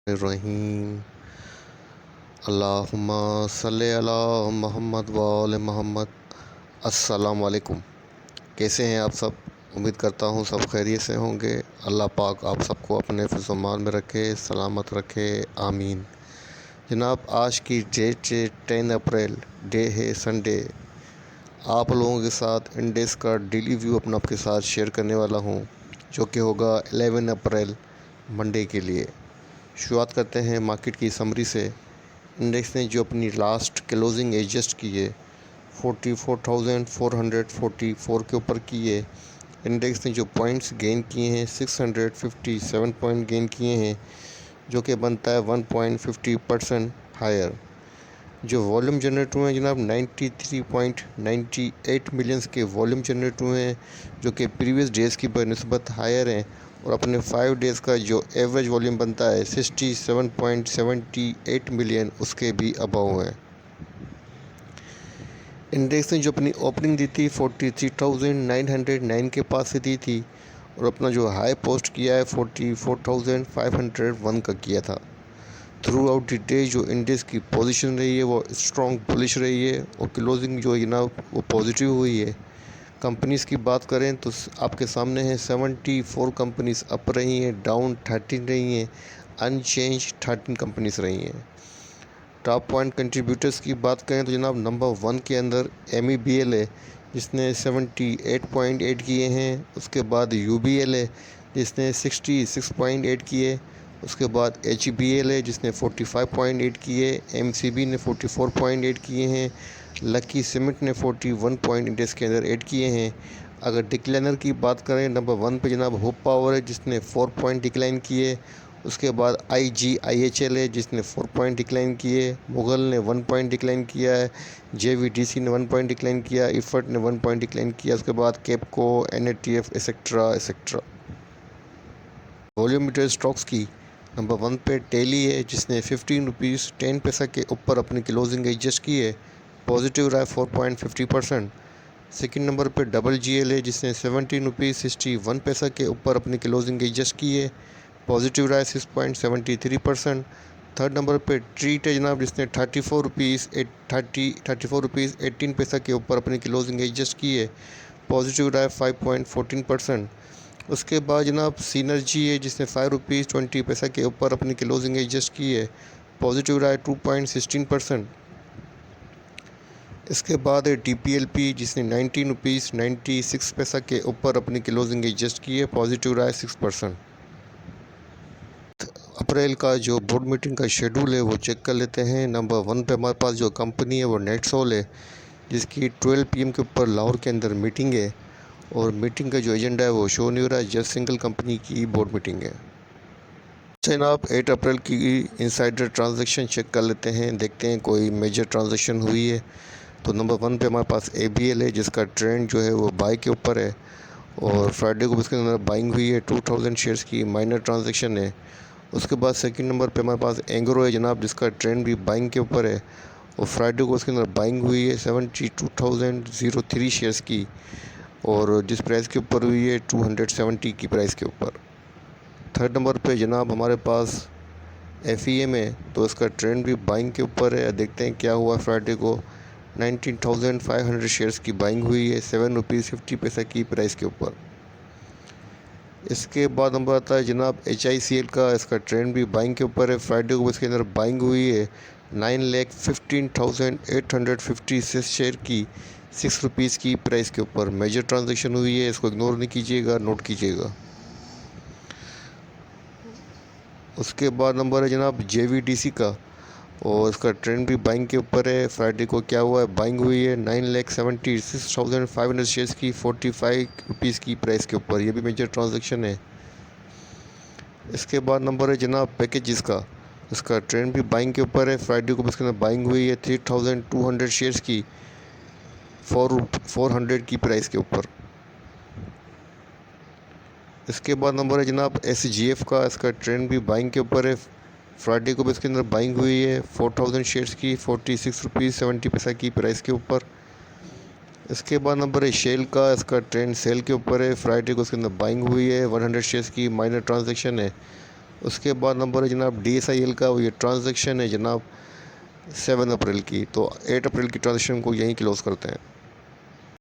रहीम अल्लाहुम्मा सल्ले अला मोहम्मद व आले मोहम्मद। अस्सलाम वालेकुम। कैसे हैं आप सब? उम्मीद करता हूँ सब खैरियत से होंगे। अल्लाह पाक आप सबको अपने हिफ्ज़-ओ-मान में रखे, सलामत रखे, आमीन। जनाब, आज की डेट है 10 अप्रैल, डे है संडे। आप लोगों के साथ इंडेक्स का डेली व्यू अपना आपके साथ शेयर करने वाला हूँ, जो कि होगा 11 अप्रैल मंडे के लिए। शुरुआत करते हैं मार्केट की समरी से। इंडेक्स ने जो अपनी लास्ट क्लोजिंग एडजस्ट की है 44,444 के ऊपर की है। इंडेक्स ने जो पॉइंट्स गेन किए हैं 657 पॉइंट गेन किए हैं, जो कि बनता है 1.50% हायर। जो वॉल्यूम जनरेट हुए हैं जनाब 93.98 मिलियंस के वॉल्यूम जनरेट हुए हैं, जो कि प्रीवियस डेज़ की बनस्बत हायर हैं। और अपने 5 डेज़ का जो एवरेज वॉल्यूम बनता है 67.78 मिलियन, उसके भी अबव है। इंडेक्स ने जो अपनी ओपनिंग दी थी 43,909 के पास से दी थी, और अपना जो हाई पोस्ट किया है 44,501 का किया था। थ्रू आउट द डे जो इंडेक्स की पोजीशन रही है वो स्ट्रॉन्ग बुलिश रही है, और क्लोजिंग जो है ना वो पॉजिटिव हुई है। कंपनीज़ की बात करें तो आपके सामने है 74 कंपनीज़ अप रही हैं, डाउन 13 रही हैं, अनचेंज 13 कंपनीज़ रही हैं। टॉप पॉइंट कंट्रीब्यूटर्स की बात करें तो जनाब नंबर 1 के अंदर MEBL है, जिसने 78.8 किए हैं। उसके बाद UBL है, जिसने 66.8 किए। उसके बाद HBL है, जिसने 45.8 किए। MCB ने 44.8 किए हैं। लकी सीमेंट ने 41 पॉइंट इंडेक्स के अंदर ऐड किए हैं। अगर डिक्लाइनर की बात करें नंबर 1 पे जनाब होप पावर है, जिसने 4 पॉइंट डिक्लाइन किए। उसके बाद IGIHL है, जिसने 4 पॉइंट डिक्लाइन किए। मुगल ने 1 पॉइंट डिक्लाइन किया है। JVDC ने 1 पॉइंट डिक्लाइन किया। इफर्ट ने 1 पॉइंट डिक्लाइन किया। उसके बाद केपको, NATF एक्सेट्रा एक्सेट्रा। वॉल्यूमीटर स्टॉक्स की नंबर 1 पे टेली है, जिसने 15 रुपीज़ 10 पैसा के ऊपर अपनी क्लोजिंग एडजस्ट की है। पॉजिटिव रहा है 4.50%। सेकंड नंबर पे WGL है, जिसने 17 रुपीज़ 61 पैसा के ऊपर अपनी क्लोजिंग एडजस्ट की है। पॉजिटिव रहा है 6.73%। थर्ड नंबर पे ट्रीट है जनाब, जिसने 34 रुपीज़ 18 पैसा के ऊपर अपनी क्लोजिंग एडजस्ट की है। पॉजिटिव रहा है 5.14%। उसके बाद जनाब सिनर्जी है, जिसने 5 रुपीज़ 20 पैसा के ऊपर अपनी क्लोजिंग एडजस्ट की है। पॉजिटिव रहा है 2.16%। इसके बाद है TPLP, जिसने 19 रुपीज़ 96 पैसा के ऊपर अपनी क्लोजिंग एडजस्ट की है। पॉजिटिव रहा है 6%। अप्रैल का जो बोर्ड मीटिंग का शेड्यूल है वो चेक कर लेते हैं। नंबर 1 पे हमारे पास जो कंपनी है वो नेटसोल है, जिसकी 12 PM के ऊपर लाहौर के अंदर मीटिंग है। और मीटिंग का जो एजेंडा है वो शो नहीं हो रहा है, जस्ट सिंगल कंपनी की बोर्ड मीटिंग है। जनाब 8 अप्रैल की इनसाइडर ट्रांजैक्शन चेक कर लेते हैं, देखते हैं कोई मेजर ट्रांजैक्शन हुई है। तो नंबर 1 पे हमारे पास ABL है, जिसका ट्रेंड जो है वो बाई के ऊपर है, और फ्राइडे को इसके अंदर बाइंग हुई है 2000 शेयर्स की, माइनर ट्रांजैक्शन है। उसके बाद सेकंड नंबर पे हमारे पास एंग्रो है जनाब, जिसका ट्रेंड भी बाइंग के ऊपर है, और फ्राइडे को इसके अंदर बाइंग हुई है 72,003 शेयर्स की, और जिस प्राइस के ऊपर हुई है 270 की प्राइस के ऊपर। थर्ड नंबर पे जनाब हमारे पास FEM है, तो इसका ट्रेंड भी बाइंग के ऊपर है। देखते हैं क्या हुआ। फ्राइडे को 19,500 शेयर्स की बाइंग हुई है 7 रुपीज़ 50 पैसा की प्राइस के ऊपर। इसके बाद नंबर आता है जनाब HICL का, इसका ट्रेंड भी बाइंग के ऊपर है। फ्राइडे को इसके अंदर बाइंग हुई है 9,15,856 शेयर की 6 रुपीज़ की प्राइस के ऊपर। मेजर ट्रांजैक्शन हुई है, इसको इग्नोर नहीं कीजिएगा, नोट कीजिएगा। उसके बाद नंबर है जनाब JVDC का, और इसका ट्रेंड भी बाइंग के ऊपर है। फ्राइडे को क्या हुआ है, बाइंग हुई है 9,76,500 शेयर्स की 45 रुपीज़ की प्राइस के ऊपर। ये भी मेजर ट्रांजैक्शन है। इसके बाद नंबर है जनाब पैकेजेस का, इसका ट्रेंड भी बाइंग के ऊपर है। फ्राइडे को इसके अंदर बाइंग हुई है 3,200 शेयर्स की 400 की प्राइस के ऊपर। इसके बाद नंबर है जनाब SGF का, इसका ट्रेंड भी बाइंग के ऊपर है। फ्राइडे को भी इसके अंदर बाइंग हुई है 4,000 शेयर्स की 46 रुपीज़ 70 पैसा की प्राइस के ऊपर। इसके बाद नंबर है शेल का, इसका ट्रेंड सेल के ऊपर है। फ्राइडे को इसके अंदर बाइंग हुई है 100 शेयर्स की, माइनर ट्रांजैक्शन है। उसके बाद नंबर है जनाब DSIL का, वो ये ट्रांजैक्शन है जनाब 7 अप्रैल की। तो 8 अप्रैल की ट्रांजैक्शन को यहीं क्लोज़ करते हैं।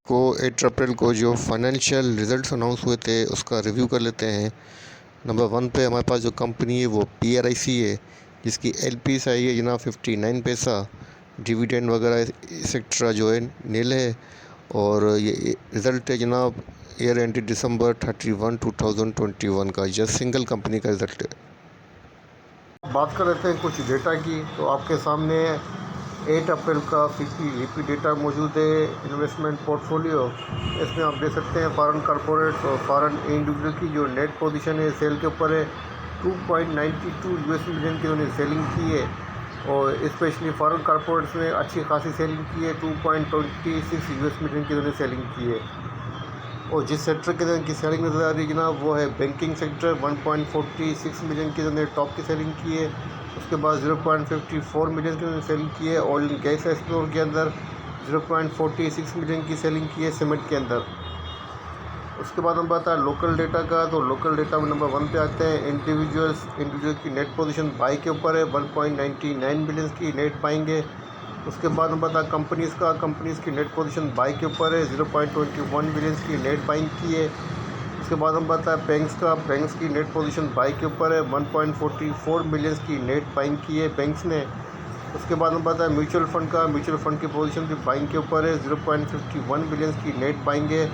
को 8 अप्रैल को जो फाइनेंशियल रिजल्ट्स अनाउंस हुए थे उसका रिव्यू कर लेते हैं। नंबर 1 पे हमारे पास जो कंपनी है वो PRIC है, जिसकी LPs आई है जनाब 59 पैसा, डिविडेंड वगैरह एक्सेट्रा जो है नील है। और ये रिज़ल्ट है जनाब ईयर एंडेड December 31, 2021 का, जस्ट सिंगल कंपनी का रिज़ल्ट है। बात कर लेते हैं कुछ डेटा की। तो आपके सामने 8 अप्रैल का CP डेटा मौजूद है, इन्वेस्टमेंट पोर्टफोलियो। इसमें आप देख सकते हैं फॉरेन कॉरपोरेट्स और फॉरेन इंडिविजुअल की जो नेट पोजीशन है सेल के ऊपर है 2.92 US मिलियन की उन्होंने सेलिंग की है। और स्पेशली फॉरेन कॉरपोरेट्स में अच्छी खासी सेलिंग की है, 2.26 US मिलियन की उन्होंने सेलिंग की है। और जिस सेक्टर के अंदर इनकी सेलिंग नज़र आ रही है जनाब वो है बैंकिंग सेक्टर, 1.46 मिलियन की उन्होंने टॉप की सेलिंग की है। उसके बाद 0.54 मिलियन की उन्होंने सेलिंग की है। ऑयल एंड गैस एक्सप्लोर के अंदर 0.46 मिलियन की सेलिंग की है सीमेंट के अंदर। उसके बाद हम बात है लोकल डेटा का। तो लोकल डेटा में नंबर 1 पे आते हैं इंडिविजुअल की नेट पोजीशन बाई के ऊपर है, 1.99 बिलियन की नेट बाइंग है। उसके बाद हम बता कंपनीज़ की नेट पोजीशन बाई के ऊपर है, 0.21 बिलियन की नेट बाइंग की है। उसके बाद हम बता बैंक्स की नेट पोजीशन बाई के ऊपर है, 1.44 मिलियन की नेट बाइंग की है बैंक्स ने। उसके बाद हम बता म्यूचुअल फंड की पोजीशन भी बाइंग के ऊपर है, 0.51 बिलियन की नेट बाइंग है।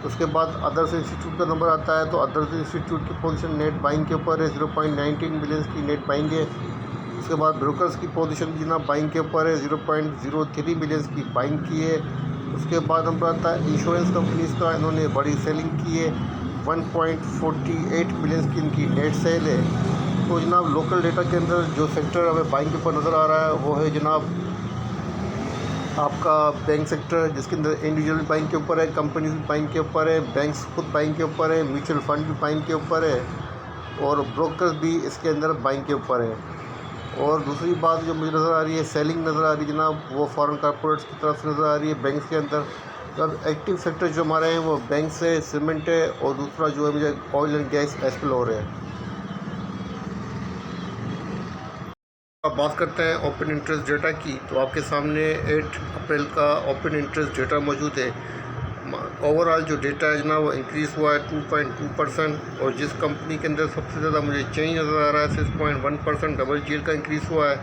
उसके बाद अदर्स इंस्टीट्यूट का नंबर आता है। तो अदर्स इंस्टीट्यूट की पोजीशन नेट बाइंग के ऊपर है, 0.19 बिलियन की नेट बाइंग है। उसके बाद ब्रोकर्स की पोजीशन भी जनाब बाइंग के ऊपर है, 0.03 बिलियन की बाइंग की है। उसके बाद हम आता है इंश्योरेंस कंपनीज़ का, इन्होंने बड़ी सेलिंग की है, 1.48 बिलियन की इनकी नेट सेल है। तो जनाब लोकल डेटा के अंदर जो सेक्टर हमें बाइंग के ऊपर नज़र आ रहा है वो है जनाब आपका बैंक सेक्टर, जिसके अंदर इंडिविजुअल बाइंग के ऊपर है, कंपनीज भी बाइंग के ऊपर है, बैंक्स खुद बाइंग के ऊपर है, म्यूचुअल फंड भी बाइंग के ऊपर है और ब्रोकर्स भी इसके अंदर बाइंग के ऊपर है। और दूसरी बात जो मुझे नज़र आ रही है, सेलिंग नज़र आ रही है जनाब, वो फॉरेन कॉरपोरेट्स की तरफ से नज़र आ रही है बैंक्स के अंदर। तो अब एक्टिव सेक्टर जो हमारे हैं वो बैंक्स है, सीमेंट है और दूसरा जो है मुझे ऑयल एंड गैस एक्सप्लोर है। अब बात करते हैं ओपन इंटरेस्ट डेटा की। तो आपके सामने 8 अप्रैल का ओपन इंटरेस्ट डेटा मौजूद है। ओवरऑल जो डेटा है ना वो इंक्रीज़ हुआ है 2.2%। और जिस कंपनी के अंदर सबसे ज़्यादा मुझे चेंज नज़र आ रहा है 6.1% डबल जीएल का इंक्रीज़ हुआ है।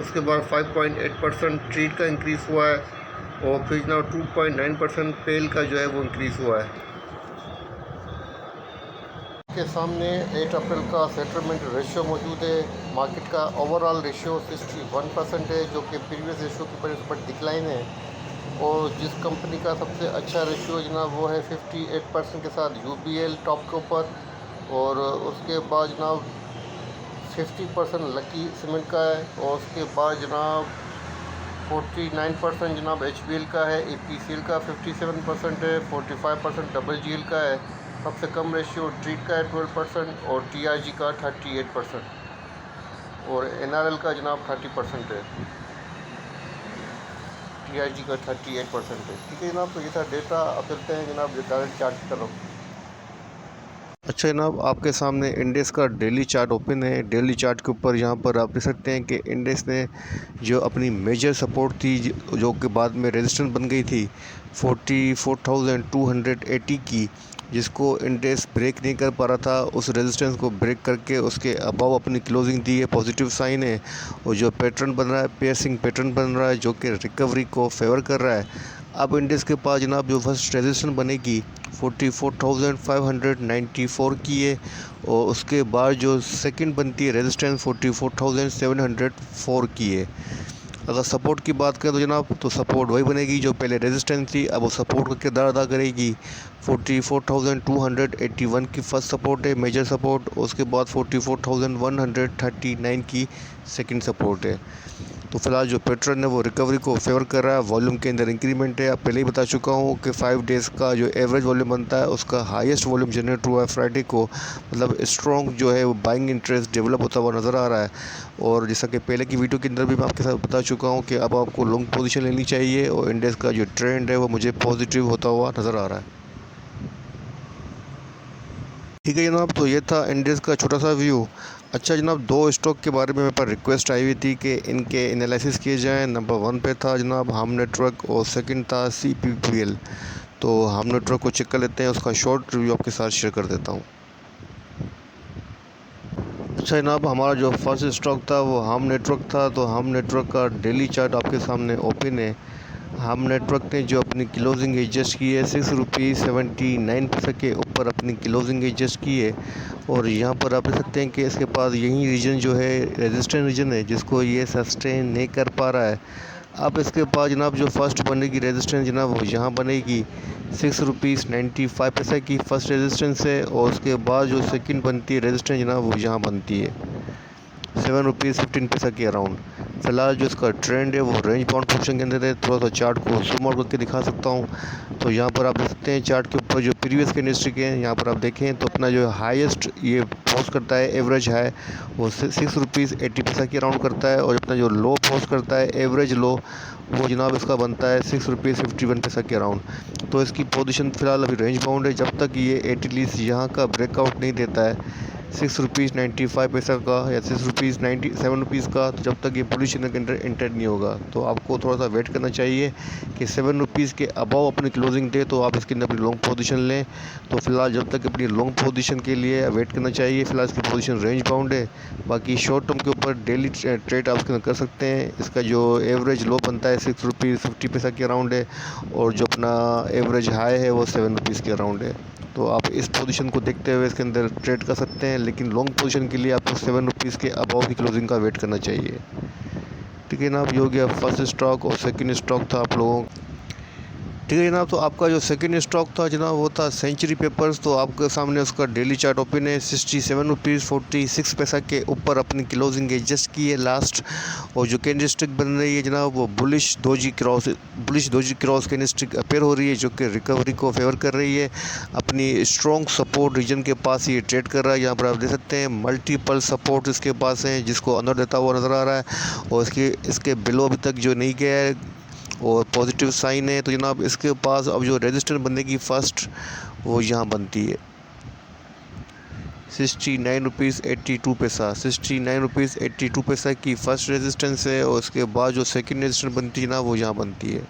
उसके बाद 5.8% ट्रीट का इंक्रीज़ हुआ है और फिर ना 2.9% पेल का जो है वो इंक्रीज़ हुआ है। के सामने 8 अप्रैल का सेटलमेंट रेशियो मौजूद है। मार्केट का ओवरऑल रेशियो 61% है, जो कि प्रीवियस रेशियो के पर डिक्लाइन है। और जिस कंपनी का सबसे अच्छा रेशियो जनाब वो है 58% के साथ UBL टॉप के ऊपर। और उसके बाद जनाब 50% लकी सीमेंट का है। और उसके बाद जनाब 49% जनाब HBL का है। APCL का 57% है, 45% डबल GL का है। सबसे कम रेशियो ट्रीट का है 12% और TRG का 38% और NRL का जनाब 30% है। TRG का 38% है। ठीक है जनाब, तो ये था डेटा। अब चलते हैं जनाब डायरेक्ट चार्ट की तरफ। अच्छा जनाब, आपके सामने इंडेक्स का डेली चार्ट ओपन है। डेली चार्ट के ऊपर यहाँ पर आप देख सकते हैं कि इंडेक्स ने जो अपनी मेजर सपोर्ट थी, जो कि बाद में रेजिस्टेंस बन गई थी 44,280 की, जिसको इंडेक्स ब्रेक नहीं कर पा रहा था, उस रेजिस्टेंस को ब्रेक करके उसके अबव अपनी क्लोजिंग दी है, पॉजिटिव साइन है। और जो पैटर्न बन रहा है, पेयर्सिंग पैटर्न बन रहा है, जो कि रिकवरी को फेवर कर रहा है। अब इंडेक्स के पास जनाब जो फर्स्ट रेजिस्टेंस बनेगी 44,594 की है और उसके बाद जो सेकंड बनती है रेजिस्टेंस 44,704 की है। अगर सपोर्ट की बात करें तो जनाब, तो सपोर्ट वही बनेगी जो पहले रेजिस्टेंस थी, अब वो सपोर्ट का किरदार अदा करेगी। 44,281 की फर्स्ट सपोर्ट है, मेजर सपोर्ट। उसके बाद 44,139 की सेकंड सपोर्ट है। तो फिलहाल जो पैटर्न है वो रिकवरी को फेवर कर रहा है। वॉल्यूम के अंदर इंक्रीमेंट है। अब पहले ही बता चुका हूँ कि 5 डेज़ का जो एवरेज वॉल्यूम बनता है उसका हाईएस्ट वॉल्यूम जनरेट हुआ है फ्राइडे को। मतलब स्ट्रॉन्ग जो है वो बाइंग इंटरेस्ट डेवलप होता हुआ नज़र आ रहा है। और जैसा कि पहले की वीडियो के अंदर भी मैं आपके साथ बता चुका हूँ कि अब आपको लॉन्ग पोजीशन लेनी चाहिए और इंडेक्स का जो ट्रेंड है वो मुझे पॉजिटिव होता हुआ नज़र आ रहा है। ठीक है जनाब, तो ये था इंडेक्स का छोटा सा व्यू। अच्छा जनाब, दो स्टॉक के बारे में मेरे पास रिक्वेस्ट आई हुई थी कि इनके एनालिसिस किए जाएं। नंबर 1 पे था जनाब हम नेटवर्क और सेकंड था CPPL। तो हम नेटवर्क को चेक कर लेते हैं, उसका शॉर्ट रिव्यू आपके साथ शेयर कर देता हूँ। अच्छा जनाब, हमारा जो फर्स्ट स्टॉक था वो हम नेटवर्क था। तो हम नेटवर्क का डेली चार्ट आपके सामने ओपन है। हम नेटवर्क ने जो अपनी क्लोजिंग एडजस्ट की है ₹6.79 के ऊपर अपनी क्लोजिंग एडजस्ट की है। और यहाँ पर आप देख सकते हैं कि इसके पास यही रीजन जो है रेजिस्टेंस रीजन है, जिसको ये सस्टेन नहीं कर पा रहा है। अब इसके बाद जनाब जो फर्स्ट बनेगी रेजिस्टेंस जनाब वो यहाँ बनेगी ₹6.95 की फ़र्स्ट रेजिस्टेंस है। और उसके बाद जो सेकंड बनती है रेजिस्टेंस जनाब वो यहाँ बनती है ₹7.15 के अराउंड। फ़िलहाल जो इसका ट्रेंड है वो रेंज बाउंड पोजीशन के अंदर है। थोड़ा सा चार्ट को जूम आउट करके दिखा सकता हूँ। तो यहाँ पर आप देख सकते हैं चार्ट के ऊपर जो प्रीवियस कैंडलस्टिक है, यहाँ पर आप देखें तो अपना जो हाईएस्ट ये पोस्ट करता है एवरेज हाई वो ₹6.80 के अराउंड करता है। और अपना जो लो पोस्ट करता है एवरेज लो वो जनाब इसका बनता है ₹6.51 के अराउंड। तो इसकी पोजीशन फ़िलहाल अभी रेंज बाउंड है। जब तक ये एटलीस्ट यहाँ का ब्रेकआउट नहीं देता है ₹6.95 का या ₹7 का, तो जब तक ये पोजीशन के अंदर एंटर नहीं होगा। तो आपको थोड़ा सा वेट करना चाहिए कि ₹7 के अबव अपनी क्लोजिंग दे तो आप इसके अंदर अपनी लॉन्ग पोजीशन लें। तो फिलहाल जब तक अपनी लॉन्ग पोजीशन के लिए वेट करना चाहिए। फिलहाल इसकी पोजीशन रेंज बाउंड है। बाकी शॉर्ट टर्म के ऊपर डेली ट्रेड आप इसके अंदर कर सकते हैं। इसका जो एवरेज लो बनता है ₹6.50 के अराउंड है। और जो अपना एवरेज हाई है वो ₹7 के अराउंड है। तो आप इस पोजीशन को देखते हुए इसके अंदर ट्रेड कर सकते हैं। लेकिन लॉन्ग पोजीशन के लिए आपको ₹7 के अबव की क्लोजिंग का वेट करना चाहिए। ठीक है जनाब, ये हो गया फर्स्ट स्टॉक और सेकंड स्टॉक था आप लोगों। ठीक है जनाब, तो आपका जो सेकंड स्टॉक था जनाब वो था सेंचुरी पेपर्स। तो आपके सामने उसका डेली चार्ट ओपन है। ₹67.46 के ऊपर अपनी क्लोजिंग एडजस्ट की है लास्ट। और जो कैंडलस्टिक बन रही है जनाब वो bullish doji cross candlestick appear हो रही है, जो कि रिकवरी को फेवर कर रही है। अपनी स्ट्रॉन्ग सपोर्ट रीजन के पास ये ट्रेड कर रहा है। यहाँ पर आप देख सकते हैं मल्टीपल सपोर्ट इसके पास हैं, जिसको अंदर देता हुआ नज़र आ रहा है। और इसके बिलो अभी तक जो नहीं गया है और पॉजिटिव साइन है। तो जनाब इसके पास अब जो रेजिस्टेंस बनेगी फर्स्ट वो यहाँ बनती है ₹69.82 की फ़र्स्ट रेजिस्टेंस है। और उसके बाद जो सेकंड रेजिस्टेंस बनती है ना वो यहाँ बनती है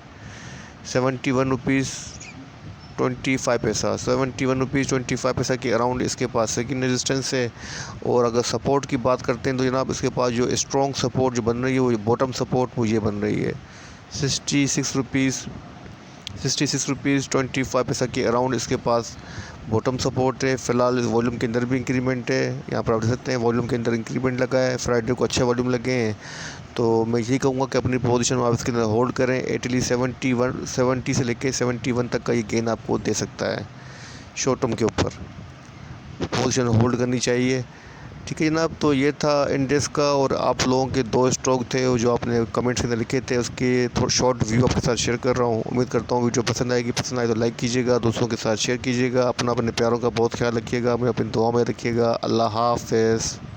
₹71.25 के अराउंड इसके पास सेकंड रेजिस्टेंस है। और अगर सपोर्ट की बात करते हैं तो जनाब इसके पास जो स्ट्रॉन्ग सपोर्ट जो बन रही है वो बॉटम सपोर्ट वो ये बन रही है ₹66.25 के अराउंड इसके पास बॉटम सपोर्ट है। फ़िलहाल इस वॉल्यूम के अंदर भी इंक्रीमेंट है। यहाँ पर आप देख सकते हैं वॉल्यूम के अंदर इंक्रीमेंट लगा है। फ्राइडे को अच्छे वॉल्यूम लगे हैं। तो मैं यही कहूँगा कि अपनी पोजीशन आप इसके अंदर होल्ड करें। एटलीस्ट 70 से लेकर 71 तक का ये गेन आपको दे सकता है। शॉर्ट टर्म के ऊपर पोजीशन होल्ड करनी चाहिए। ठीक है जनाब, तो ये था इंडेक्स का। और आप लोगों के दो स्टॉक थे जो आपने कमेंट्स के अंदर लिखे थे, उसके थोड़ा शॉर्ट व्यू आपके साथ शेयर कर रहा हूँ। उम्मीद करता हूँ वीडियो पसंद आएगी। पसंद आए तो लाइक कीजिएगा, दोस्तों के साथ शेयर कीजिएगा। अपने प्यारों का बहुत ख्याल रखिएगा, हमें अपनी दुआ में रखिएगा। अल्लाह हाफ़िज़।